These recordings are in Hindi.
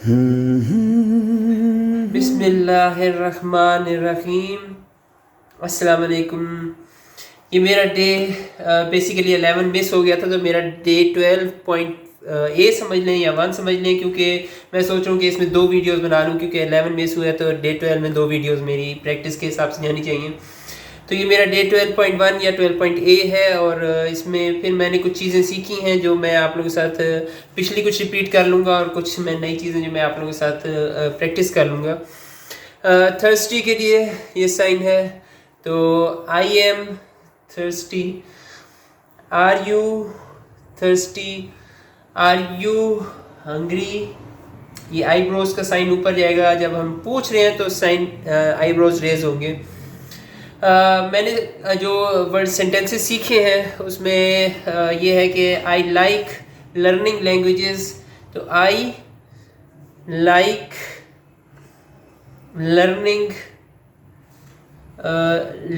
बिस्मिल्लाहिर्रहमानिर्रहीम। अस्सलाम वालेकुम। ये मेरा डे बेसिकली 11 मिस हो गया था, तो मेरा डे 12 समझ लें या 1 समझ लें, क्योंकि मैं सोच रहा हूँ कि इसमें 2 वीडियोस बना लूँ, क्योंकि 11 मिस हुआ है तो डे 12 में 2 वीडियोस मेरी प्रैक्टिस के हिसाब से जानी चाहिए। तो ये मेरा डे 12.1 या 12.A है, और इसमें फिर मैंने कुछ चीज़ें सीखी हैं जो मैं आप लोगों के साथ पिछली कुछ रिपीट कर लूँगा, और कुछ मैं नई चीज़ें जो मैं आप लोगों के साथ प्रैक्टिस कर लूँगा। थर्सडे के लिए ये साइन है, तो I am thirsty, are you thirsty, are you hungry. ये आईब्रोज का साइन ऊपर जाएगा, जब हम पूछ रहे हैं तो साइन आईब्रोज रेज होंगे। मैंने जो वर्ड सेंटेंसेस सीखे हैं उसमें ये है कि आई लाइक लर्निंग लैंग्वेजेस, तो आई लाइक लर्निंग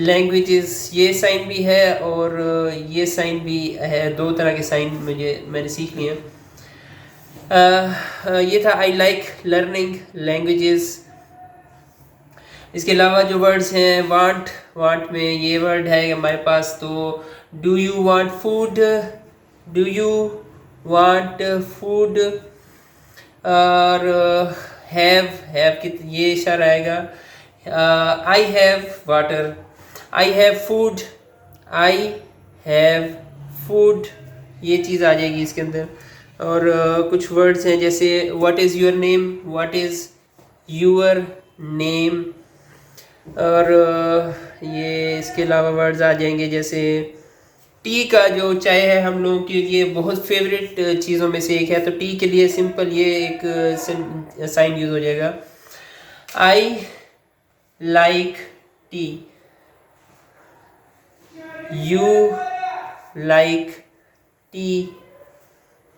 लैंग्वेजेस, ये साइन भी है और ये साइन भी है। 2 तरह के साइन मैंने सीख लिए हैं। ये था आई लाइक लर्निंग लैंग्वेजेस। इसके अलावा जो वर्ड्स हैं, वांट में ये वर्ड है हमारे पास, तो do you want food, do you want food. और हैव की ये इशारा आएगा। I have water, I have food, I have food, ये चीज़ आ जाएगी इसके अंदर। और कुछ वर्ड्स हैं जैसे what is your name, what is your name. और ये इसके अलावा वर्ड्स आ जाएंगे जैसे टी का जो चाय है हम लोगों के लिए बहुत फेवरेट चीज़ों में से एक है, तो टी के लिए सिंपल ये एक साइन यूज़ हो जाएगा, I like T, you like T,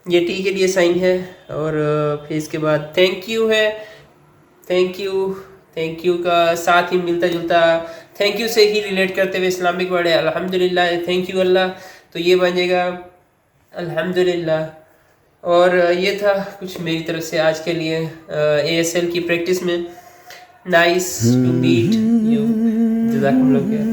ये टी के लिए साइन है। और फिर इसके बाद थैंक यू है, थैंक यू का साथ ही मिलता जुलता थैंक यू से ही रिलेट करते हुए इस्लामिक वर्ड है अल्हम्दुलिल्लाह, थैंक यू अल्लाह, तो ये बन जाएगा अल्हम्दुलिल्लाह। और ये था कुछ मेरी तरफ से आज के लिए ASL की प्रैक्टिस में। नाइस टू मीट यू, जज़ाकुमुल्लाह खैर।